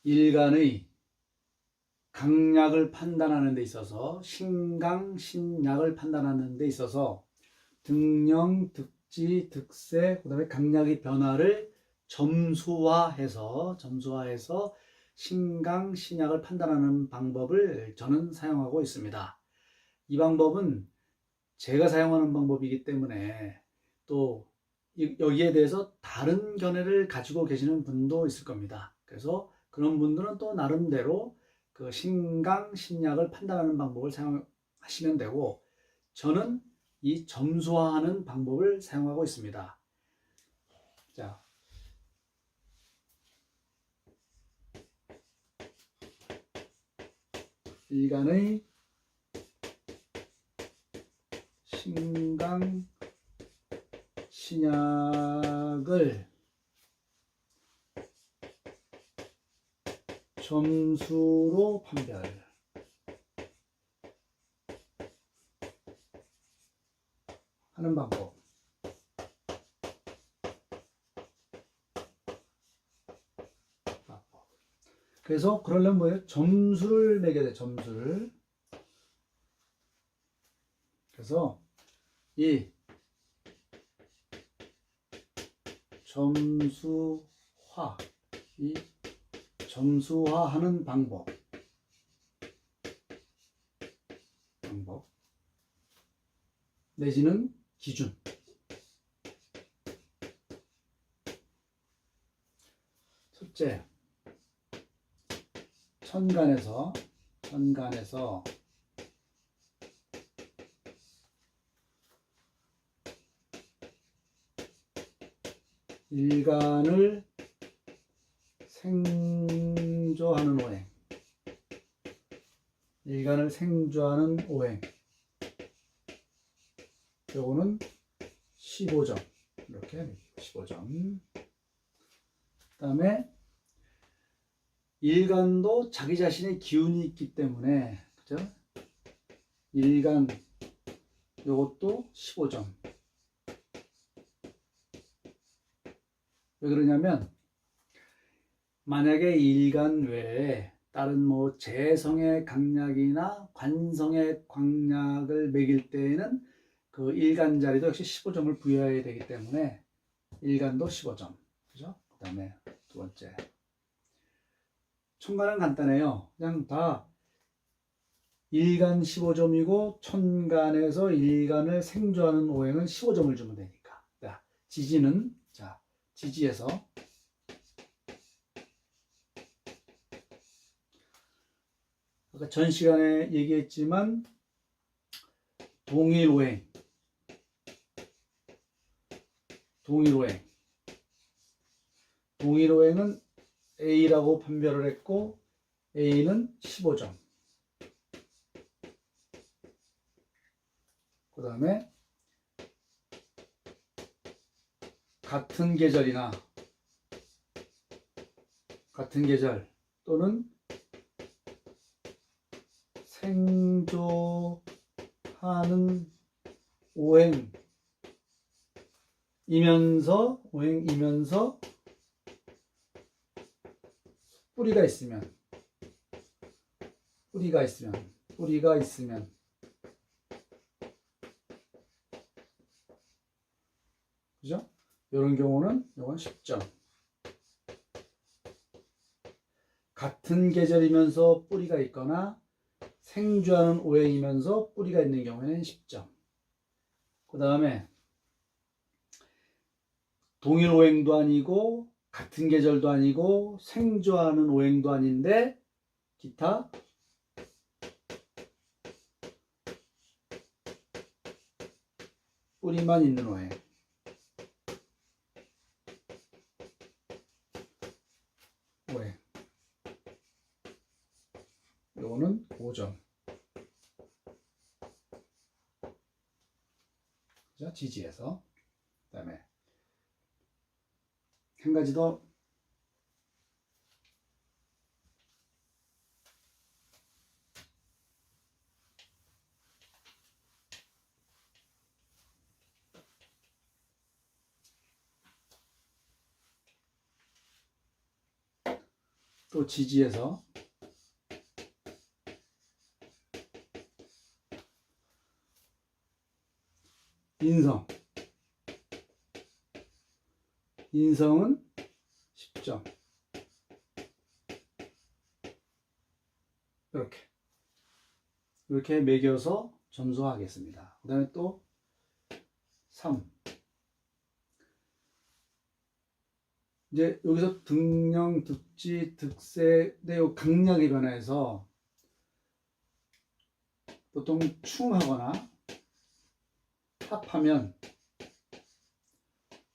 일간의 강약을 판단하는 데 있어서 신강, 신약을 판단하는 데 있어서 등령, 득지, 득세, 그 다음에 강약의 변화를 점수화해서 신강, 신약을 판단하는 방법을 저는 사용하고 있습니다. 이 방법은 제가 사용하는 방법이기 때문에 또 여기에 대해서 다른 견해를 가지고 계시는 분도 있을 겁니다. 그래서 그런 분들은 또 나름대로 그 신강, 신약을 판단하는 방법을 사용하시면 되고, 저는 이 점수화하는 방법을 사용하고 있습니다. 자, 일간의 신강, 신약을 점수로 판별하는 방법. 그래서 그러려면 뭐예요? 점수를 매겨야 돼, 점수를. 그래서 이 점수화하는 방법 내지는 기준. 첫째, 천간에서 일간을 생조하는 오행. 요거는 15점. 이렇게 15점. 그 다음에 일간도 자기 자신의 기운이 있기 때문에, 그죠? 일간, 요것도 15점. 왜 그러냐면, 만약에 일간 외에 다른 뭐 재성의 강약이나 관성의 강약을 매길 때에는 그 일간 자리도 역시 15점을 부여해야 되기 때문에 일간도 15점. 그죠? 그 다음에 두 번째. 천간은 간단해요. 그냥 다 일간 15점이고 천간에서 일간을 생조하는 오행은 15점을 주면 되니까. 자, 지지는, 지지에서 아까 전 시간에 얘기했지만 동일오행. 동일오행은 A라고 판별을 했고 A는 15점. 그 다음에 같은 계절 또는 생조하는 오행이면서 뿌리가 있으면 그죠? 이런 경우는 이건 10점. 같은 계절이면서 뿌리가 있거나 생주하는 오행이면서 뿌리가 있는 경우에는 10점. 그 다음에 동일 오행도 아니고 같은 계절도 아니고 생주하는 오행도 아닌데 기타 뿌리만 있는 오행. 요거는 5점. 지지에서. 그 다음에 한 가지 더. 또 지지에서 인성. 인성은 10점. 이렇게 매겨서 점수하겠습니다. 그 다음에 또 3. 이제 여기서 득령, 득지, 득세, 내용 강약의 변화에서 보통 충하거나 합하면,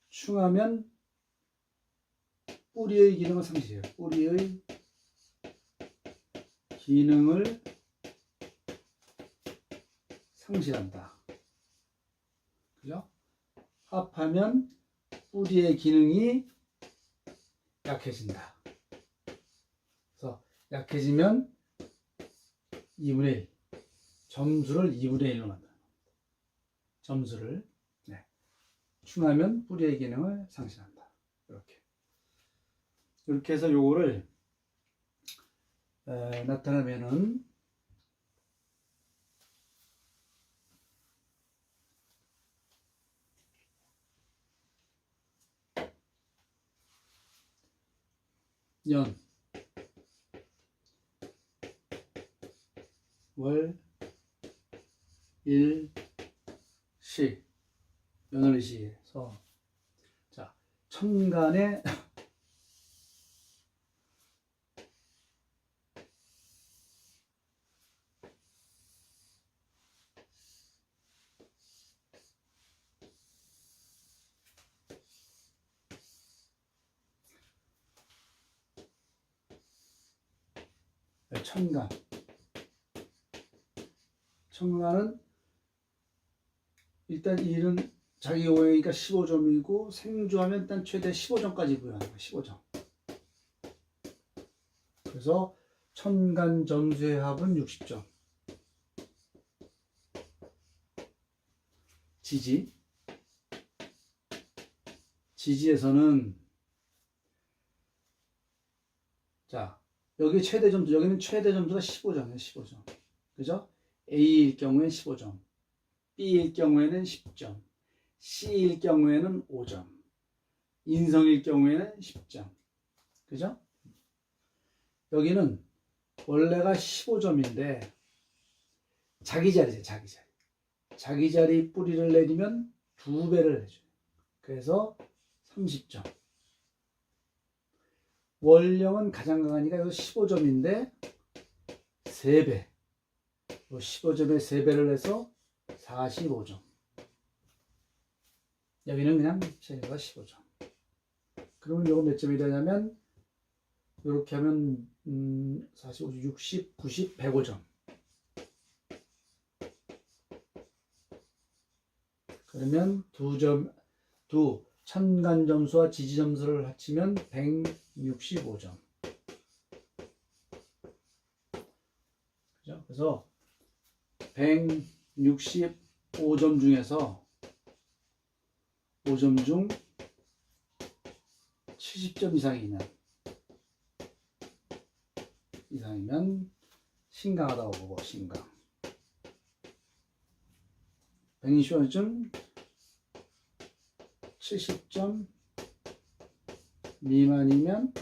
충하면 뿌리의 기능을 상실해요. 뿌리의 기능을 상실한다. 그죠? 합하면 뿌리의 기능이 약해진다. 그래서 약해지면 2분의 1. 점수를 2분의 1로 만드는 겁니다. 점수를. 네. 충하면 뿌리의 기능을 상실한다. 이렇게 해서 요거를 나타내면은 연, 월, 일, 시, 연월시에서 자, 천간에 천간. 천간은 일단 일은 자기 오행이니까 15점이고 생주하면 일단 최대 15점까지 부여하는 거예요. 15점. 그래서 천간 점수의 합은 60점. 지지. 지지에서는 자, 여기 최대 점수, 여기는 최대 점수가 15점이에요. 15점. 그죠? A일 경우에는 15점. B일 경우에는 10점. C일 경우에는 5점. 인성일 경우에는 10점. 그죠? 여기는 원래가 15점인데 자기 자리죠. 자기 자리. 자기 자리 뿌리를 내리면 2배를 해줘요. 그래서 30점. 월령은 가장 강하니까 여기 15점인데 3배. 15점에 3배를 해서 45점. 여기는 그냥 최대가 15점. 그러면 이거 몇 점이 되냐면 이렇게 하면 45, 60, 90, 105점. 그러면 두 천간 점수와 지지 점수를 합치면 165점. 그죠? 그래서 165점 중에서 5점 중 70점 이상이면 신강하다고 보고, 신강. 165점 70점 미만이면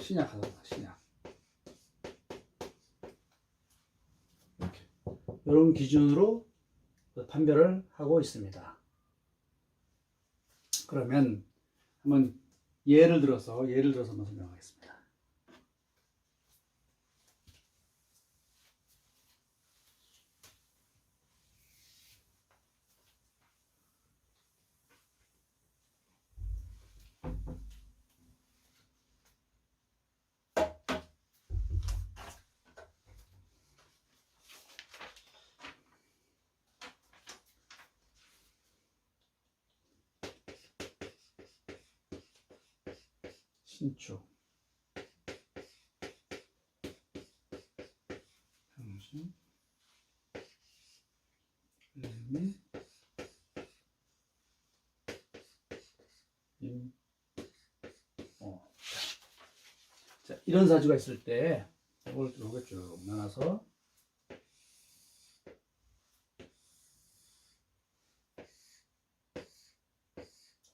신약하다. 신약. 이렇게 이런 기준으로 판별을 하고 있습니다. 그러면 한번 예를 들어서 한번 설명하겠습니다. 신축, 병신, 을미, 임, 이런 사주가 있을 때 이걸 이렇게 쭉 나눠서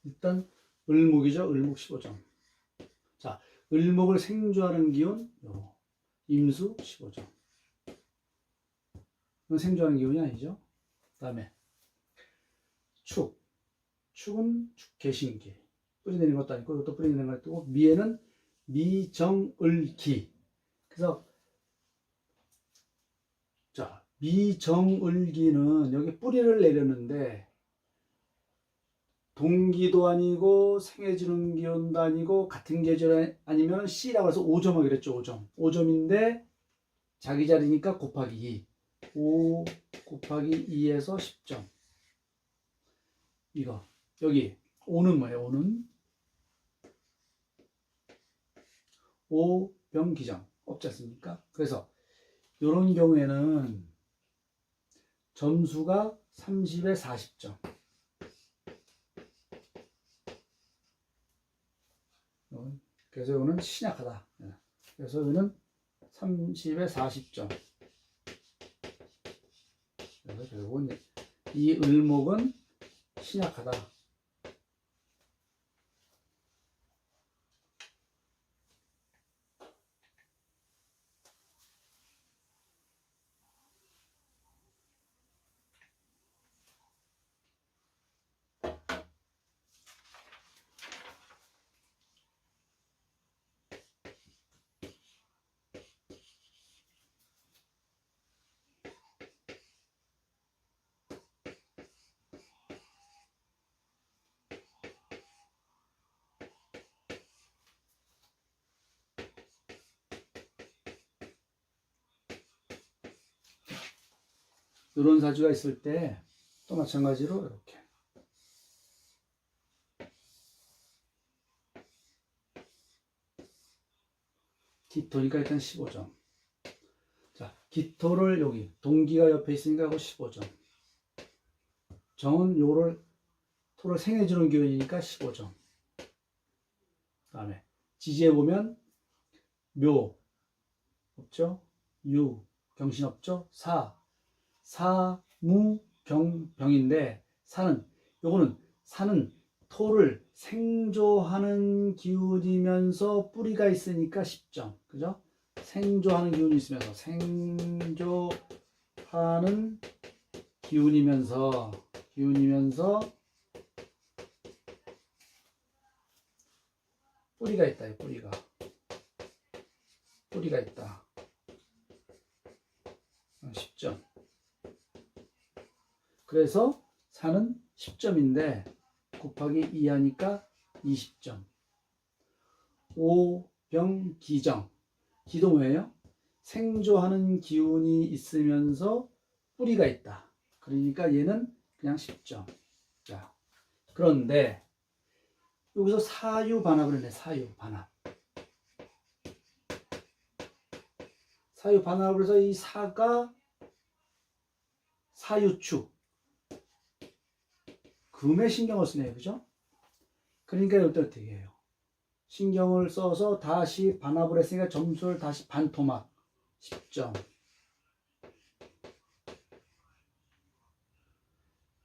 일단 을목이죠. 을목 15점. 자, 을목을 생조하는 기운 임수 15점. 이건 생조하는 기운이 아니죠. 그다음에 축. 축은 개신기. 뿌리내리는 것도 아니고 이것도 뿌리내리는 것도 아니고 미에는 미정을기. 그래서 자, 미정을기는 여기 뿌리를 내렸는데 동기도 아니고 생해지는 기운도 아니고 같은 계절 아니면 C라고 해서 5점 하기로 했죠. 5점. 5점인데 자기 자리니까 곱하기 2. 5 곱하기 2에서 10점. 이거. 여기 5는 뭐예요? 5는 5병기정. 없지 않습니까? 그래서 이런 경우에는 점수가 30에 40점. 그래서 이거는 신약하다. 그래서 이거는 30에 40점. 그래서 결국은 이 을목은 신약하다. 이런 사주가 있을 때 또 마찬가지로 이렇게 기토니까 일단 15점. 자, 기토를 여기 동기가 옆에 있으니까 이거 15점. 정은 요를 토를 생해주는 기운이니까 15점. 다음에 지지에 보면 묘 없죠? 유 경신 없죠? 사무경병인데 요거는 사는 토를 생조하는 기운이면서 뿌리가 있으니까 10점. 그죠? 생조하는 기운이 있으면서 생조하는 기운이면서 뿌리가 있다. 뿌리가 있다. 10점. 그래서 사는 10점인데 곱하기 2 하니까 20점. 오병기정. 기도 뭐예요? 생조하는 기운이 있으면서 뿌리가 있다. 그러니까 얘는 그냥 10점. 자, 그런데 여기서 사유반합을 했네. 사유반합을 해서 이 사가 사유축 금에 신경을 쓰네요. 그죠? 그러니까 이때 어떻게 해요? 신경을 써서 다시 반합을 했으니까 점수를 다시 반토막 10점.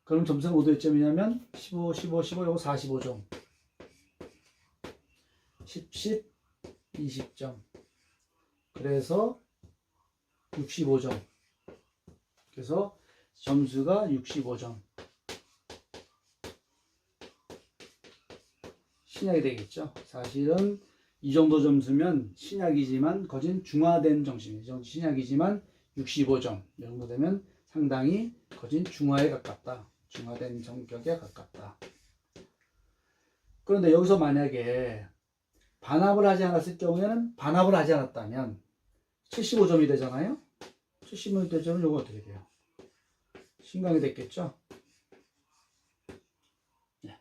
그럼 점수가 모두 몇 점이냐면 15, 15, 15, 이거 45점. 10, 20점. 그래서 65점. 그래서 점수가 65점. 신약이 되겠죠. 사실은 이 정도 점수면 신약이지만 거진 중화된 정신이죠. 신약이지만 65점. 이 정도 되면 상당히 거진 중화에 가깝다. 중화된 성격에 가깝다. 그런데 여기서 만약에 반합을 하지 않았을 경우에는 반합을 하지 않았다면 75점이 되잖아요. 75점이 되면 이거 어떻게 돼요? 신강이 됐겠죠. 네.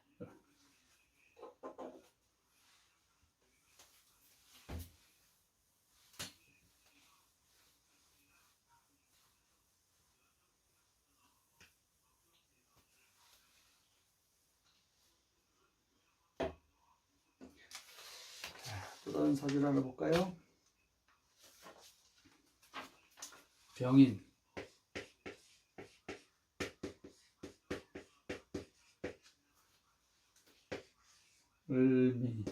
또 다른 사주를 하나 볼까요? 병인, 을미,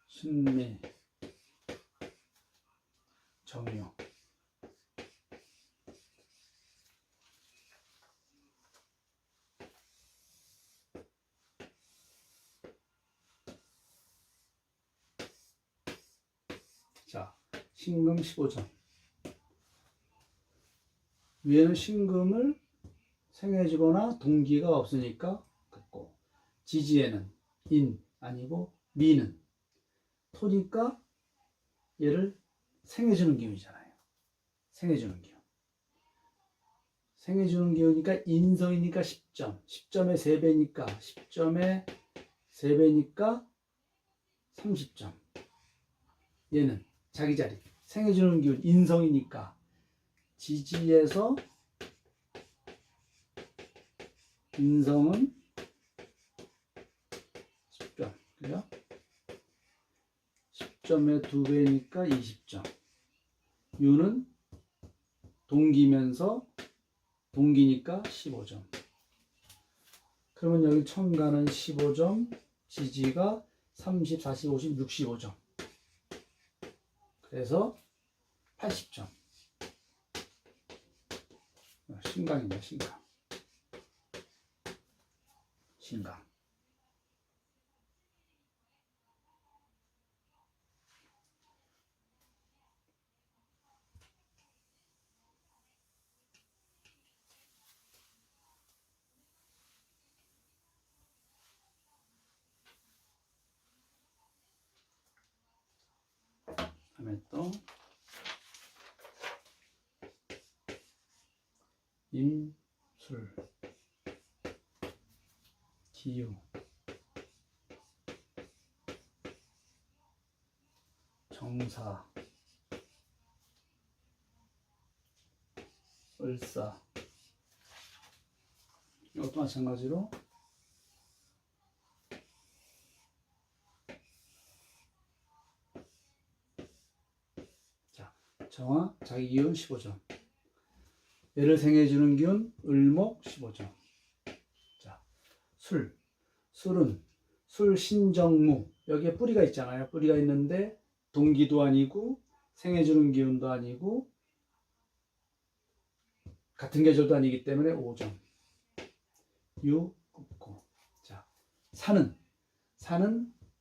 신미, 정유. 자, 신금 15점. 위에는 신금을 생해주거나 동기가 없으니까 긋고, 지지에는 인 아니고 미는 토니까 얘를 생해주는 기운이잖아요. 생해주는 기운. 생해주는 기운이니까 인성이니까 10점. 10점의 3배니까 10점의 3배니까 30점. 얘는 자기 자리. 생해주는 기운 인성이니까 지지에서 인성은 10점. 그래요? 10점의 2배니까 20점. 유는 동기면서 동기니까 15점. 그러면 여기 청가는 15점, 지지가 30, 40, 50, 65점. 그래서 80점. 신강입니다. 신강. 신강. 다음에 또 임술, 기유, 정사, 을사. 이것도 마찬가지로 자, 정화, 자기 기운 15점. 얘를 생해주는 기운 을목 15점. 자, 술은 술신정무. 여기에 뿌리가 있잖아요. 뿌리가 있는데 동기도 아니고 생해주는 기운도 아니고 같은 계절도 아니기 때문에 5점. 유, 굽고. 자, 산은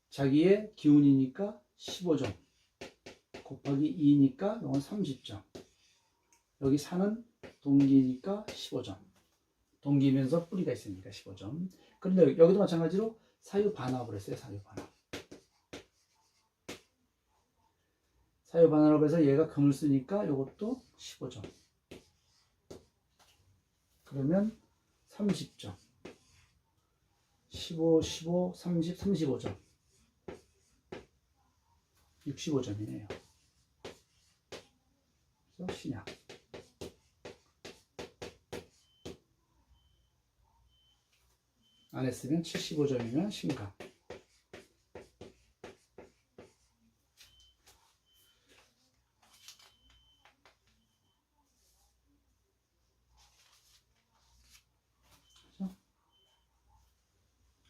자기의 기운이니까 15점. 곱하기 2니까 이건 30점. 여기 산은 동기니까 15점. 동기면서 뿌리가 있으니까 15점. 그런데 여기도 마찬가지로 사유반합을 했어요. 사유반합. 사유반합을 해서 얘가 금을 쓰니까 이것도 15점. 그러면 30점. 15, 15, 30, 35점. 65점이네요. 그래서 신약. 안 했으면 75점이면 신강. 그렇죠?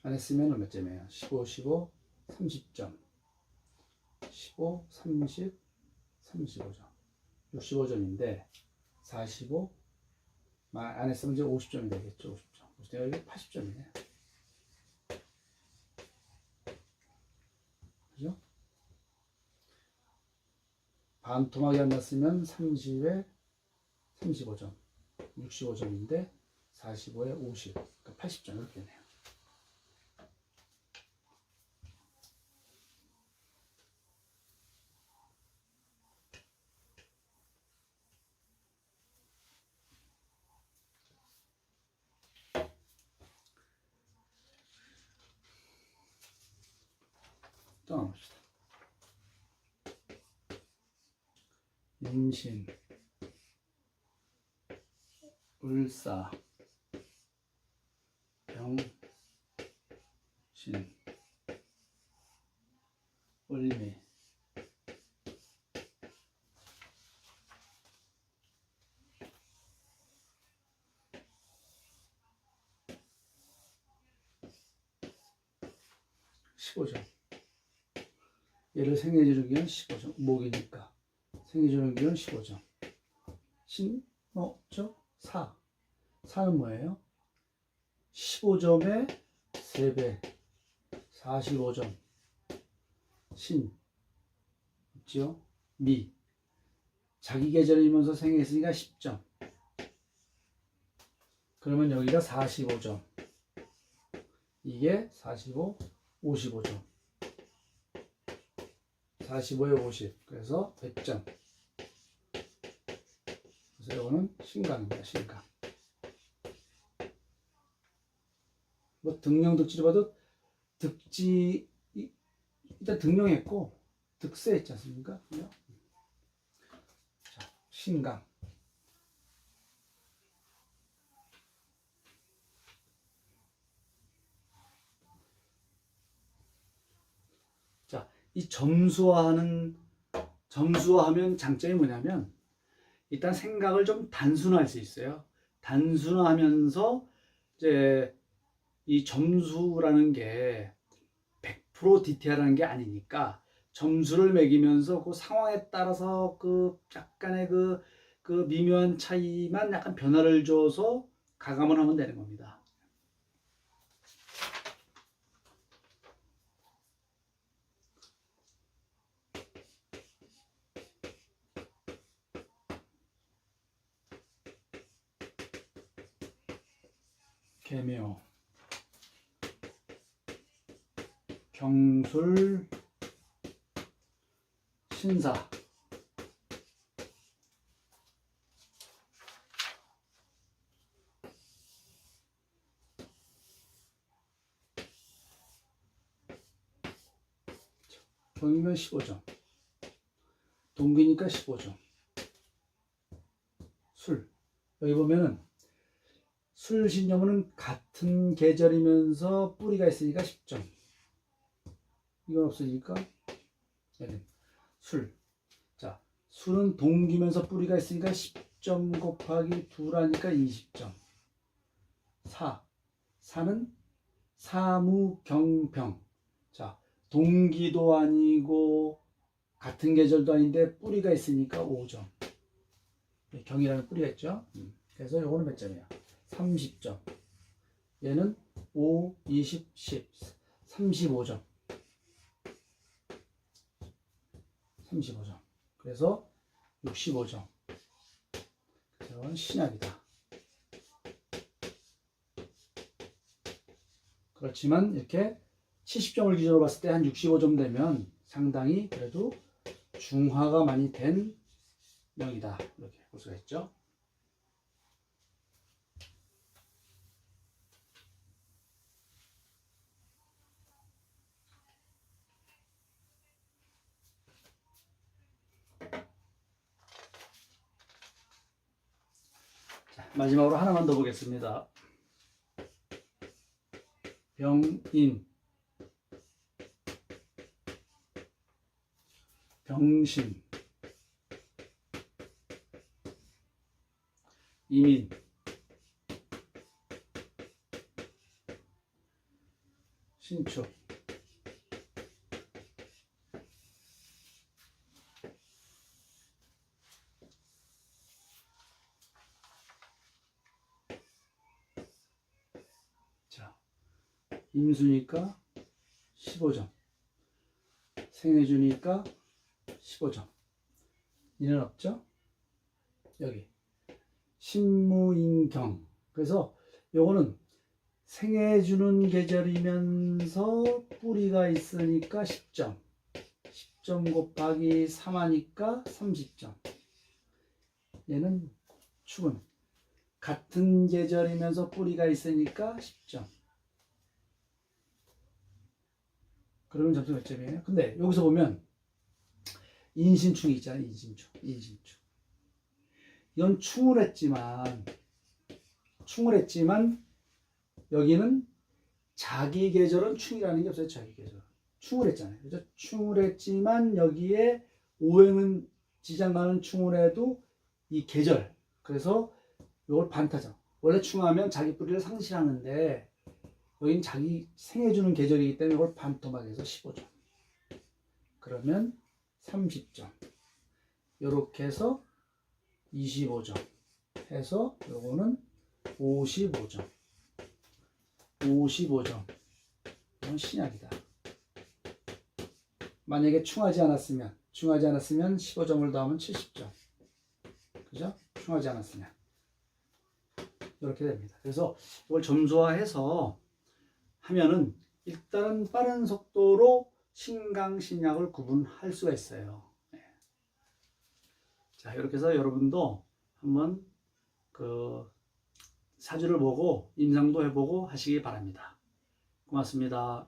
안 했으면 몇 점이에요? 15, 15, 30점. 15, 30, 35점. 65점인데 45, 안 했으면 이제 50점이 되겠죠. 50점. 내가 여기 80점이네요. 그죠? 반토막이 안 났으면 30에 35점, 65점인데 45에 50, 그러니까 80점 이렇게 되네요. 또 나옵시다. 임신, 을사, 병신, 을미, 15점. 얘를 생해주는 기간 15점. 목이니까. 생해주는 기간 15점. 죠 4. 4는 뭐예요? 15점의 3배. 45점. 있죠? 미. 자기 계절이면서 생했으니까 10점. 그러면 여기가 45점. 이게 45, 55점. 45에 50. 그래서 100점. 그래서 이거는 신강입니다. 신강. 뭐 등령 득지를 봐도 득지 일단 등령했고 득세 했지 않습니까? 자, 신강. 자, 이 점수화하면 장점이 뭐냐면 일단 생각을 좀 단순화할 수 있어요. 단순화하면서 이제 이 점수라는 게 100% 디테일한 게 아니니까 점수를 매기면서 그 상황에 따라서 그 약간의 그 미묘한 차이만 약간 변화를 줘서 가감을 하면 되는 겁니다. 계묘, 경술, 신사. 경이면 15점. 동기니까 15점. 술. 여기 보면은 술신여문은 같은 계절이면서 뿌리가 있으니까 10점. 이건 없으니까 술. 자, 술은 동기면서 뿌리가 있으니까 10점 곱하기 2라니까 20점. 사는 사무경병. 자, 동기도 아니고 같은 계절도 아닌데 뿌리가 있으니까 5점. 경이라는 뿌리가 있죠. 그래서 요거는 몇 점이야? 30점. 얘는 5, 20, 10, 35점. 35점. 그래서 65점. 이건 신약이다. 그렇지만 이렇게 70점을 기준으로 봤을 때 한 65점 되면 상당히 그래도 중화가 많이 된 명이다. 이렇게 볼 수가 있죠. 자, 마지막으로 하나만 더 보겠습니다. 병인, 병신, 이민, 신축, 자, 임수니까 15점, 생해주니까 15점. 이는 없죠? 여기 신무인경. 그래서 요거는 생해주는 계절이면서 뿌리가 있으니까 10점. 10점 곱하기 3하니까 30점. 얘는 축은 같은 계절이면서 뿌리가 있으니까 10점. 그러면 점수 몇 점이에요? 근데 여기서 보면 인신충이 있잖아요. 인신충. 이건 충을 했지만 여기는 자기 계절은 충이라는 게 없어요. 자기 계절. 충을 했잖아요. 그죠? 충을 했지만 여기에 오행은 지장가는 충을 해도 이 계절. 그래서 이걸 반타죠. 원래 충하면 자기 뿌리를 상실하는데 여긴 자기 생해주는 계절이기 때문에 이걸 반토막해서 15점. 그러면 30점. 이렇게 해서 25점. 해서 요거는 55점. 55점. 이건 신약이다. 만약에 충하지 않았으면 15점을 더하면 70점. 그죠? 충하지 않았으면. 이렇게 됩니다. 그래서 이걸 점수화해서 하면은 일단은 빠른 속도로 신강, 신약을 구분할 수가 있어요. 자, 이렇게 해서 여러분도 한번 그 사주를 보고 임상도 해보고 하시기 바랍니다. 고맙습니다.